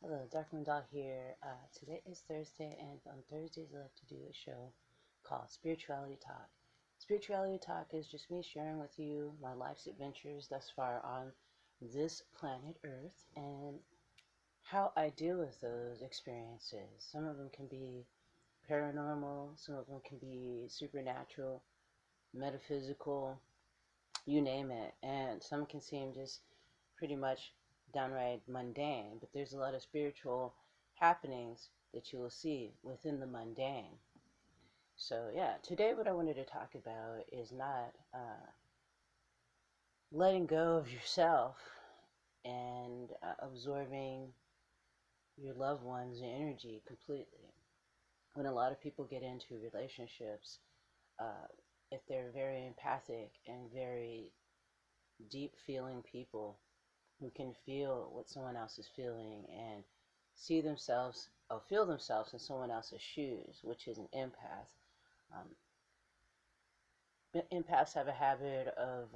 Hello, Darkman Doll here. Today is Thursday, and on Thursdays I like to do a show called Spirituality Talk. Spirituality Talk is just me sharing with you my life's adventures thus far on this planet Earth and how I deal with those experiences. Some of them can be paranormal, some of them can be supernatural, metaphysical, you name it, and some can seem just pretty much downright mundane, but there's a lot of spiritual happenings that you will see within the mundane. So, yeah, today what I wanted to talk about is not letting go of yourself and absorbing your loved one's energy completely. When a lot of people get into relationships, uh, if they're very empathic and very deep feeling people, who can feel what someone else is feeling and see themselves or feel themselves in someone else's shoes, which is an empath. Um, Empaths have a habit of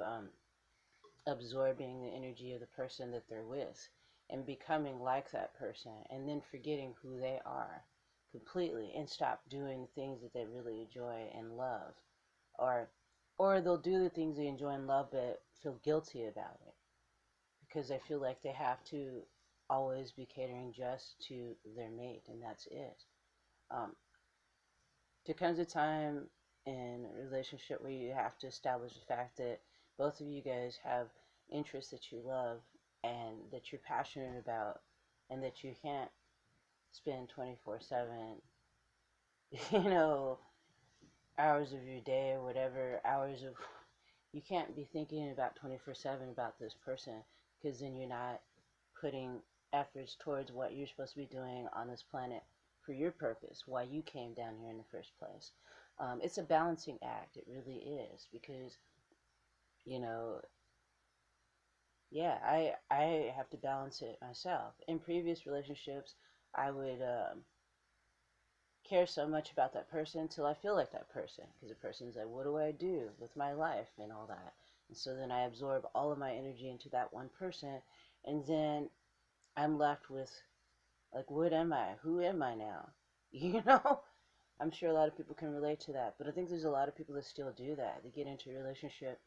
absorbing the energy of the person that they're with and becoming like that person and then forgetting who they are completely and stop doing things that they really enjoy and love, or they'll do the things they enjoy and love but feel guilty about it because they feel like they have to always be catering just to their mate, and that's it. Um, there comes a time in a relationship where you have to establish the fact that both of you guys have interests that you love and that you're passionate about, and that you can't spend 24/7, you know, hours of your day or whatever, hours of. You can't be thinking about 24/7 about this person because then you're not putting efforts towards what you're supposed to be doing on this planet for your purpose, why you came down here in the first place. It's a balancing act. It really is because, you know, yeah, I have to balance it myself. In previous relationships, I would care so much about that person until I feel like that person because the person's like, what do I do with my life and all that? And so then I absorb all of my energy into that one person, and then I'm left with, like, what am I? Who am I now? You know? I'm sure a lot of people can relate to that, but I think there's a lot of people that still do that. They get into a relationship,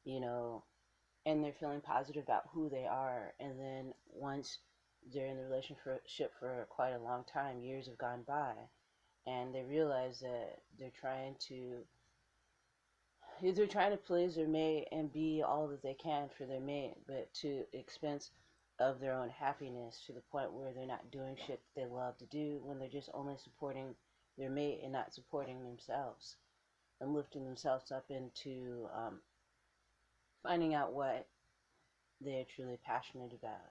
you know, and they're feeling positive about who they are, and then once they're in the relationship for quite a long time, years have gone by, and they realize that they're trying to please their mate and be all that they can for their mate, but to the expense of their own happiness, to the point where they're not doing shit that they love to do when they're just only supporting their mate and not supporting themselves and lifting themselves up into finding out what they're truly passionate about.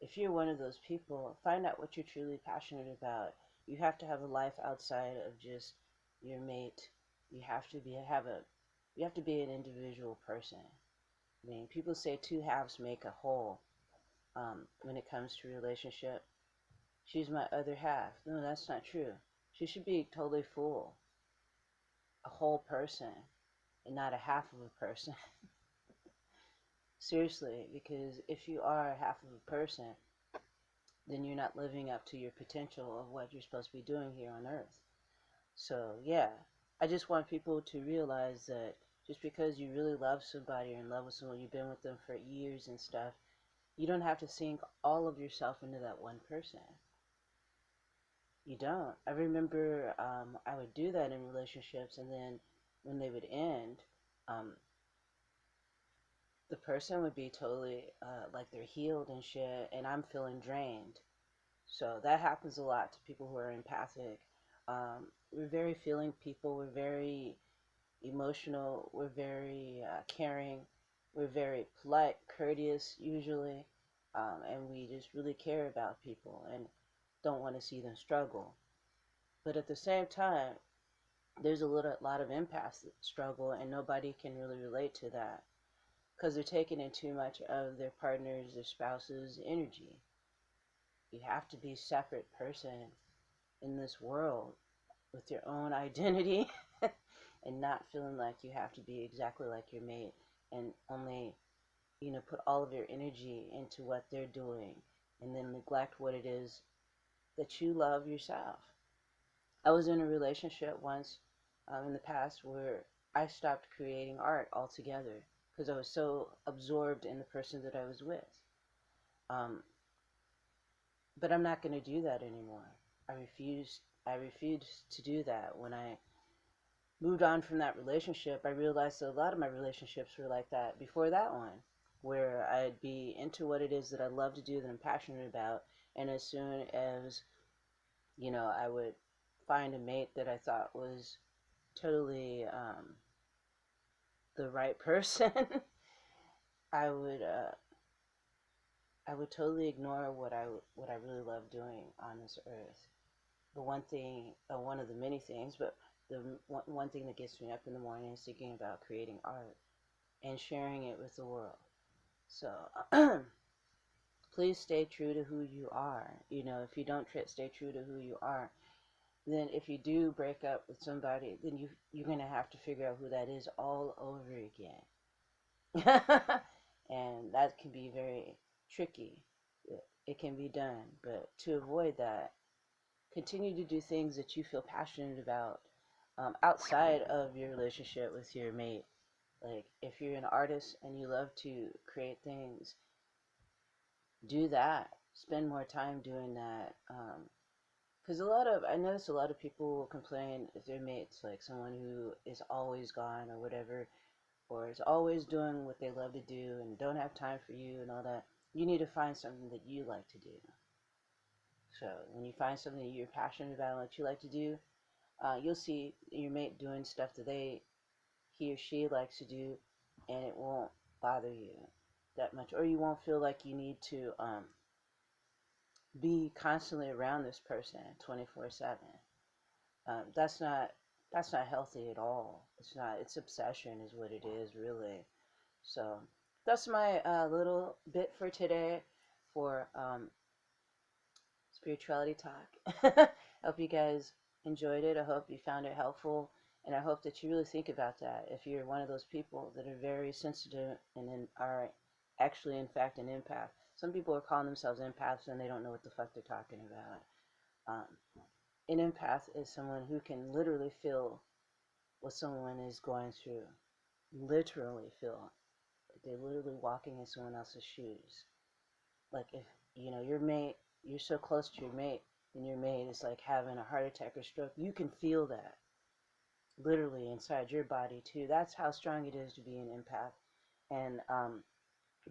If you're one of those people, find out what you're truly passionate about. You have to have a life outside of just your mate. You have to be an individual person. I mean, people say two halves make a whole. When it comes to relationship, she's my other half. No, that's not true. She should be totally full, a whole person, and not a half of a person. Seriously, because if you are half of a person, then you're not living up to your potential of what you're supposed to be doing here on Earth. So, yeah, I just want people to realize that just because you really love somebody or in love with someone, you've been with them for years and stuff, you don't have to sink all of yourself into that one person. You don't. I remember I would do that in relationships, and then when they would end, um, the person would be totally like they're healed and shit, and I'm feeling drained. So that happens a lot to people who are empathic. We're very feeling people. We're very emotional. We're very caring. We're very polite, courteous usually, and we just really care about people and don't want to see them struggle. But at the same time, there's a lot of empaths that struggle, and nobody can really relate to that because they're taking in too much of their partner's, their spouse's energy. You have to be a separate person in this world with your own identity and not feeling like you have to be exactly like your mate and only, put all of your energy into what they're doing and then neglect what it is that you love yourself. I was in a relationship once in the past where I stopped creating art altogether because I was so absorbed in the person that I was with. Um, but I'm not going to do that anymore. I refused. I refused to do that. When I moved on from that relationship, I realized that a lot of my relationships were like that before that one, where I'd be into what it is that I love to do, that I'm passionate about, and as soon as, I would find a mate that I thought was totally the right person, I would totally ignore what I really love doing on this earth. The one thing, one of the many things, but the one thing that gets me up in the morning is thinking about creating art and sharing it with the world. So please stay true to who you are. If you don't stay true to who you are, then if you do break up with somebody, then you're gonna have to figure out who that is all over again. And that can be very tricky. It can be done, but to avoid that, continue to do things that you feel passionate about outside of your relationship with your mate. Like, if you're an artist and you love to create things, do that. Spend more time doing that. Because I notice a lot of people will complain if their mate's like someone who is always gone or whatever, or is always doing what they love to do and don't have time for you and all that. You need to find something that you like to do. So when you find something that you're passionate about and that you like to do, you'll see your mate doing stuff that he or she likes to do, and it won't bother you that much, or you won't feel like you need to be constantly around this person 24/7. That's not healthy at all. It's not. It's obsession is what it is, really. So that's my little bit for today for spirituality talk. I hope you guys enjoyed it. I hope you found it helpful. And I hope that you really think about that. If you're one of those people that are very sensitive and then are actually, in fact, an empath. Some people are calling themselves empaths and they don't know what the fuck they're talking about. An empath is someone who can literally feel what someone is going through. Literally feel. Like they're literally walking in someone else's shoes. Like if your mate, you're so close to your mate, and your mate is like having a heart attack or stroke, you can feel that literally inside your body too. That's how strong it is to be an empath. And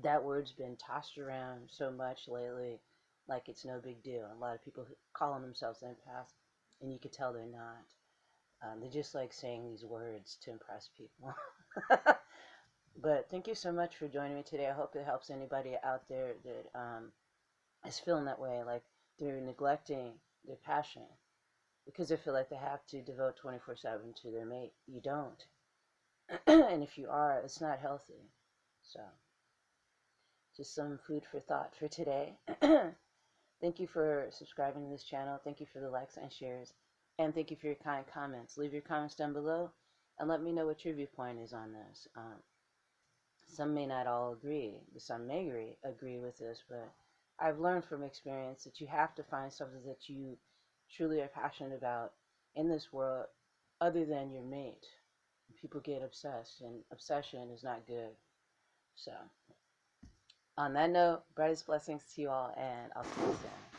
that word's been tossed around so much lately, like it's no big deal. A lot of people calling themselves empaths, and you could tell they're not. They just like saying these words to impress people. But thank you so much for joining me today. I hope it helps anybody out there that is feeling that way, like they're neglecting their passion because they feel like they have to devote 24/7 to their mate. You don't. And if you are, it's not healthy. So, just some food for thought for today. Thank you for subscribing to this channel. Thank you for the likes and shares. And thank you for your kind comments. Leave your comments down below and let me know what your viewpoint is on this. Some may not all agree. Some may agree with this, but I've learned from experience that you have to find something that you truly are passionate about in this world other than your mate. People get obsessed, and obsession is not good. So, on that note, brightest blessings to you all, and I'll see you soon.